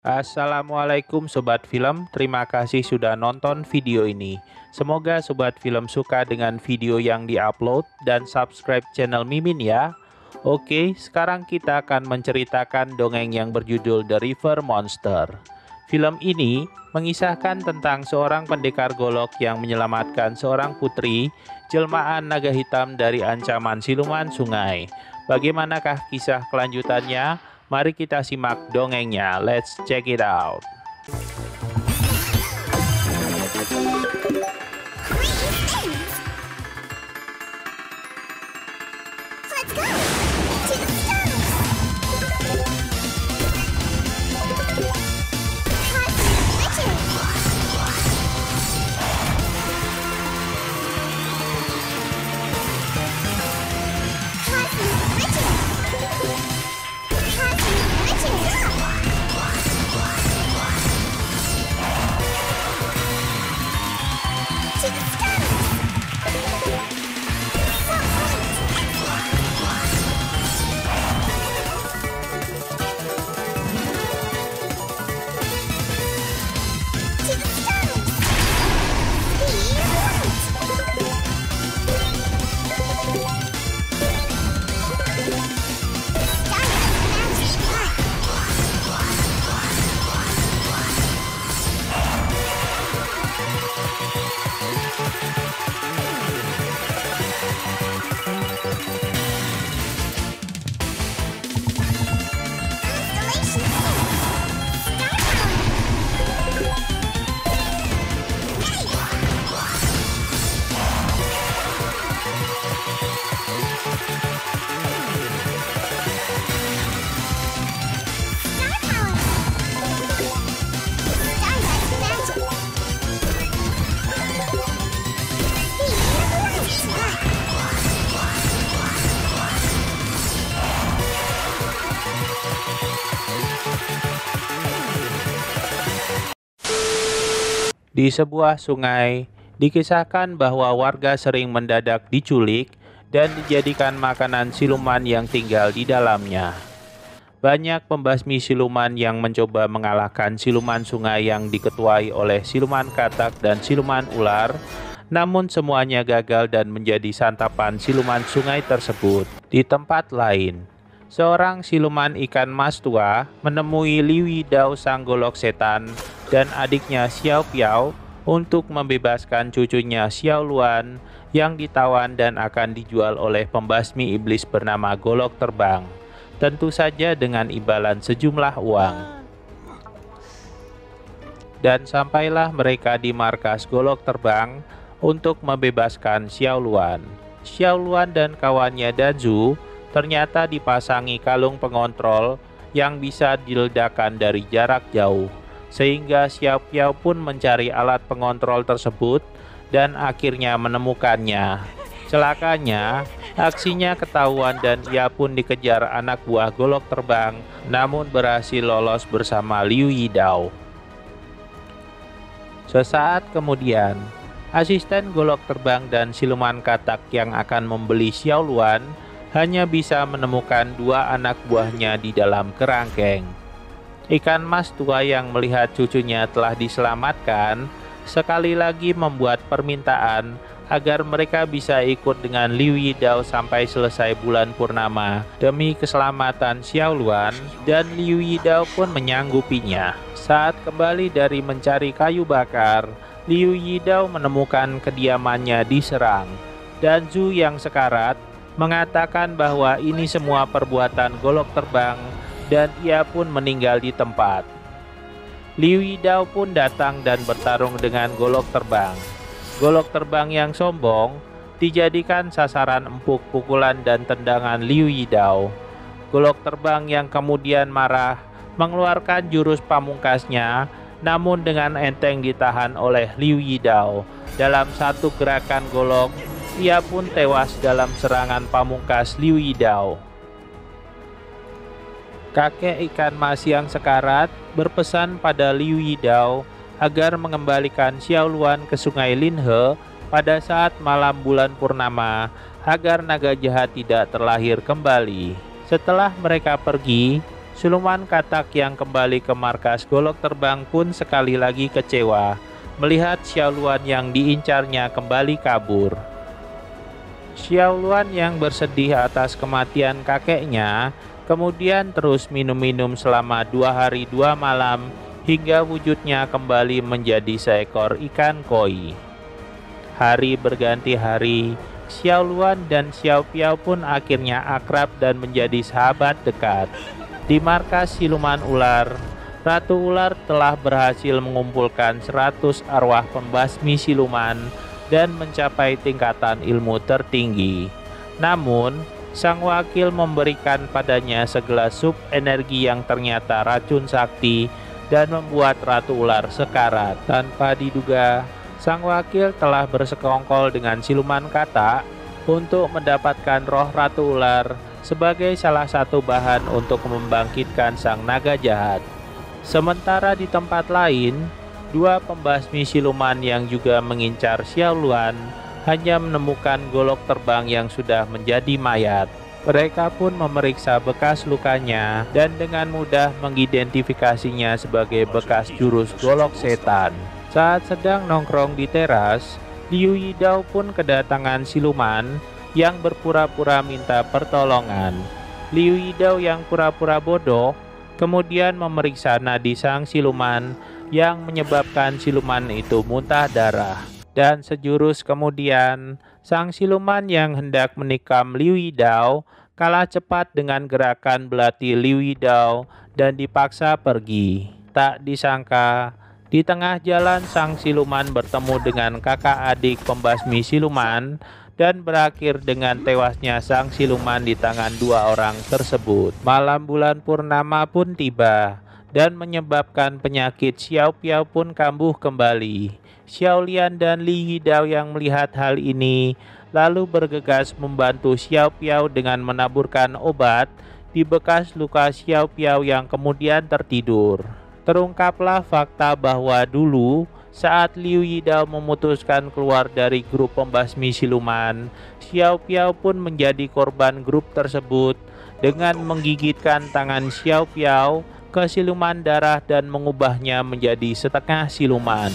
Assalamualaikum Sobat Film, terima kasih sudah nonton video ini. Semoga Sobat Film suka dengan video yang diupload dan subscribe channel Mimin ya. Oke, sekarang kita akan menceritakan dongeng yang berjudul The River Monster. Film ini mengisahkan tentang seorang pendekar golok yang menyelamatkan seorang putri jelmaan naga hitam dari ancaman siluman sungai. Bagaimanakah kisah kelanjutannya? Mari kita simak dongengnya. Let's check it out. Di sebuah sungai, dikisahkan bahwa warga sering mendadak diculik dan dijadikan makanan siluman yang tinggal di dalamnya. Banyak pembasmi siluman yang mencoba mengalahkan siluman sungai yang diketuai oleh siluman katak dan siluman ular, namun semuanya gagal dan menjadi santapan siluman sungai tersebut. Di tempat lain, seorang siluman ikan mas tua menemui Liu Yidao sang golok setan dan adiknya Xiao Piao untuk membebaskan cucunya Xiao Luan yang ditawan dan akan dijual oleh pembasmi iblis bernama Golok Terbang, tentu saja dengan imbalan sejumlah uang. Dan sampailah mereka di markas Golok Terbang untuk membebaskan Xiao Luan. Xiao Luan dan kawannya Danzu ternyata dipasangi kalung pengontrol yang bisa diledakkan dari jarak jauh, sehingga Xiao Piao pun mencari alat pengontrol tersebut dan akhirnya menemukannya. Celakanya, aksinya ketahuan dan ia pun dikejar anak buah Golok Terbang, namun berhasil lolos bersama Liu Yidao. Sesaat kemudian, asisten Golok Terbang dan siluman katak yang akan membeli Xiao Luan hanya bisa menemukan dua anak buahnya di dalam kerangkeng. Ikan mas tua yang melihat cucunya telah diselamatkan sekali lagi membuat permintaan agar mereka bisa ikut dengan Liu Yidao sampai selesai bulan purnama demi keselamatan Xiao Luan, dan Liu Yidao pun menyanggupinya. Saat kembali dari mencari kayu bakar, Liu Yidao menemukan kediamannya diserang. Danzu yang sekarat mengatakan bahwa ini semua perbuatan Golok Terbang dan ia pun meninggal di tempat. Liu Yidao pun datang dan bertarung dengan Golok Terbang. Golok Terbang yang sombong dijadikan sasaran empuk pukulan dan tendangan Liu Yidao. Golok Terbang yang kemudian marah mengeluarkan jurus pamungkasnya, namun dengan enteng ditahan oleh Liu Yidao. Dalam satu gerakan golok, ia pun tewas dalam serangan pamungkas Liu Yidao. Kakek ikan mas yang sekarat berpesan pada Liu Yidao agar mengembalikan Xiao Luan ke sungai Linhe pada saat malam bulan purnama agar naga jahat tidak terlahir kembali. Setelah mereka pergi, Siluman katak yang kembali ke markas golok terbang pun sekali lagi kecewa melihat Xiao Luan yang diincarnya kembali kabur. Xiao Luan yang bersedih atas kematian kakeknya kemudian terus minum-minum selama 2 hari 2 malam hingga wujudnya kembali menjadi seekor ikan koi. Hari berganti hari, Xiao Luan dan Xiao Piao pun akhirnya akrab dan menjadi sahabat dekat. Di markas siluman ular, Ratu Ular telah berhasil mengumpulkan 100 arwah pembasmi siluman dan mencapai tingkatan ilmu tertinggi. Namun, sang wakil memberikan padanya segelas sup energi yang ternyata racun sakti dan membuat Ratu Ular sekarat. Tanpa diduga, sang wakil telah bersekongkol dengan siluman katak untuk mendapatkan roh Ratu Ular sebagai salah satu bahan untuk membangkitkan sang naga jahat. Sementara di tempat lain, 2 pembasmi siluman yang juga mengincar Xiao Luan hanya menemukan golok terbang yang sudah menjadi mayat. Mereka pun memeriksa bekas lukanya dan dengan mudah mengidentifikasinya sebagai bekas jurus golok setan. Saat sedang nongkrong di teras, Liu Yidao pun kedatangan siluman yang berpura-pura minta pertolongan. Liu Yidao yang pura-pura bodoh kemudian memeriksa nadi sang siluman yang menyebabkan siluman itu muntah darah. Dan sejurus kemudian, sang siluman yang hendak menikam Liu Yidao kalah cepat dengan gerakan belati Liu Yidao dan dipaksa pergi. Tak disangka, di tengah jalan sang siluman bertemu dengan kakak adik pembasmi siluman dan berakhir dengan tewasnya sang siluman di tangan 2 orang tersebut. Malam bulan purnama pun tiba dan menyebabkan penyakit Xiao Piao pun kambuh kembali. Xiao Lian dan Li Yidao yang melihat hal ini lalu bergegas membantu Xiao Piao dengan menaburkan obat di bekas luka Xiao Piao yang kemudian tertidur. Terungkaplah fakta bahwa dulu saat Liu Yidao memutuskan keluar dari grup pembasmi siluman, Xiao Piao pun menjadi korban grup tersebut dengan menggigitkan tangan Xiao Piao ke siluman darah dan mengubahnya menjadi setengah siluman.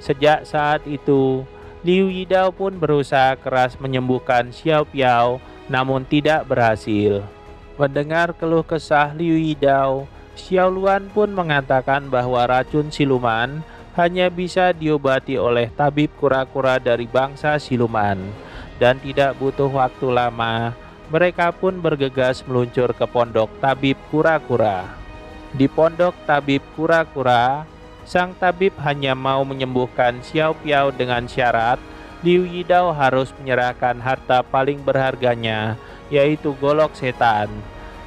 Sejak saat itu, Liu Yidao pun berusaha keras menyembuhkan Xiao Piao, namun tidak berhasil. Mendengar keluh kesah Liu Yidao, Xiao Luan pun mengatakan bahwa racun siluman hanya bisa diobati oleh tabib kura-kura dari bangsa siluman, dan tidak butuh waktu lama, mereka pun bergegas meluncur ke pondok tabib kura-kura. Di pondok tabib kura-kura, sang tabib hanya mau menyembuhkan Xiao Piao dengan syarat Liu Yidao harus menyerahkan harta paling berharganya, yaitu golok setan,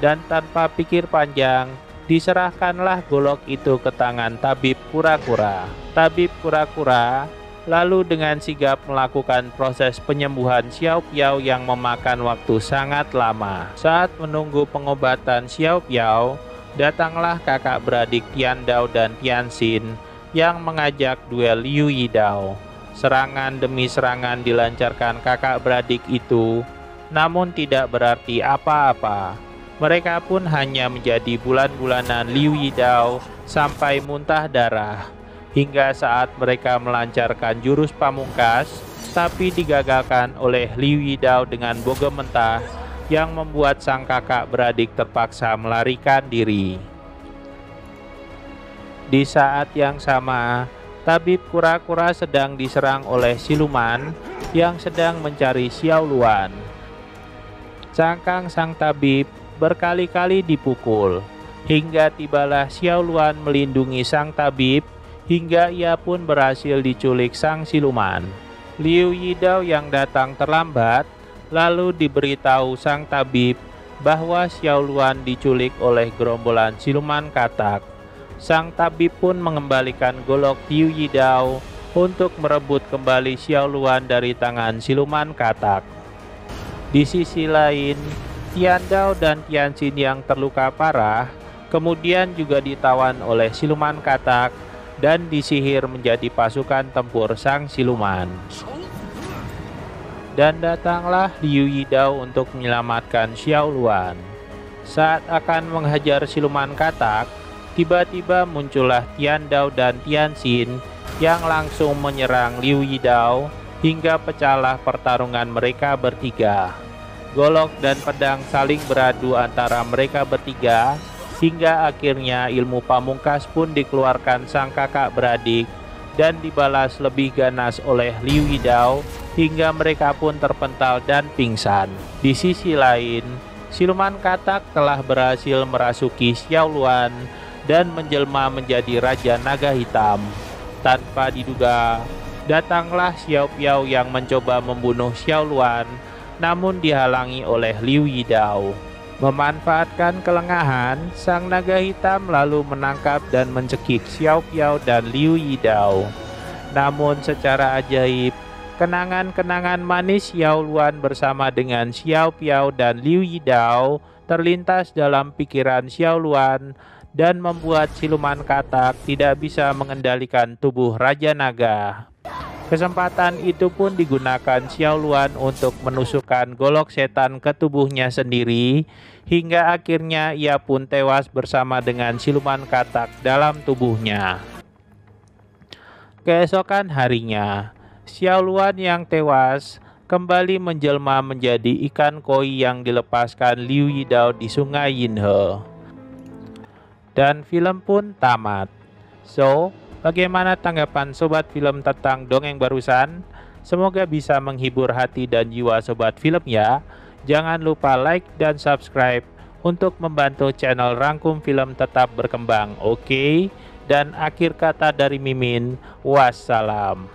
dan tanpa pikir panjang, diserahkanlah golok itu ke tangan tabib kura-kura. Tabib kura-kura lalu dengan sigap melakukan proses penyembuhan Xiao Piao yang memakan waktu sangat lama. Saat menunggu pengobatan Xiao Piao, datanglah kakak beradik Tian Dao dan Tian Xin yang mengajak duel Liu Yidao. Serangan demi serangan dilancarkan kakak beradik itu, namun tidak berarti apa-apa. Mereka pun hanya menjadi bulan-bulanan Liu Yidao sampai muntah darah, hingga saat mereka melancarkan jurus pamungkas, tapi digagalkan oleh Liu Yidao dengan bogem mentah yang membuat sang kakak beradik terpaksa melarikan diri. Di saat yang sama, tabib kura-kura sedang diserang oleh siluman yang sedang mencari Xiao Luan. Cangkang sang tabib berkali-kali dipukul, hingga tibalah Xiao Luan melindungi sang tabib, hingga ia pun berhasil diculik sang siluman. Liu Yidao yang datang terlambat, lalu diberitahu sang tabib bahwa Xiao Luan diculik oleh gerombolan siluman katak. Sang tabib pun mengembalikan golok Liu Yidao untuk merebut kembali Xiao Luan dari tangan siluman katak. Di sisi lain, Tian Dao dan Tian Xin yang terluka parah kemudian juga ditawan oleh siluman katak dan disihir menjadi pasukan tempur sang siluman. Dan datanglah Liu Yidao untuk menyelamatkan Xiao Luan. Saat akan menghajar siluman katak, tiba-tiba muncullah Tian Dao dan Tian Xin yang langsung menyerang Liu Yidao hingga pecahlah pertarungan mereka bertiga. Golok dan pedang saling beradu antara mereka bertiga, hingga akhirnya ilmu pamungkas pun dikeluarkan sang kakak beradik dan dibalas lebih ganas oleh Liu Yidao hingga mereka pun terpental dan pingsan. Di sisi lain, siluman katak telah berhasil merasuki Xiao Luan dan menjelma menjadi Raja Naga Hitam. Tanpa diduga, datanglah Xiao Piao yang mencoba membunuh Xiao Luan, namun dihalangi oleh Liu Yidao. Memanfaatkan kelengahan, sang naga hitam lalu menangkap dan mencekik Xiao Piao dan Liu Yidao. Namun secara ajaib, kenangan-kenangan manis Xiao Luan bersama dengan Xiao Piao dan Liu Yidao terlintas dalam pikiran Xiao Luan dan membuat siluman katak tidak bisa mengendalikan tubuh Raja Naga. Kesempatan itu pun digunakan Xiao Luan untuk menusukkan golok setan ke tubuhnya sendiri, hingga akhirnya ia pun tewas bersama dengan siluman katak dalam tubuhnya. Keesokan harinya, Xiao Luan yang tewas kembali menjelma menjadi ikan koi yang dilepaskan Liu Yidao di sungai Yinhe. Dan film pun tamat. So, bagaimana tanggapan sobat film tentang dongeng barusan? Semoga bisa menghibur hati dan jiwa sobat film ya. Jangan lupa like dan subscribe untuk membantu channel Rangkum Film tetap berkembang, oke? Dan akhir kata dari Mimin, wassalam.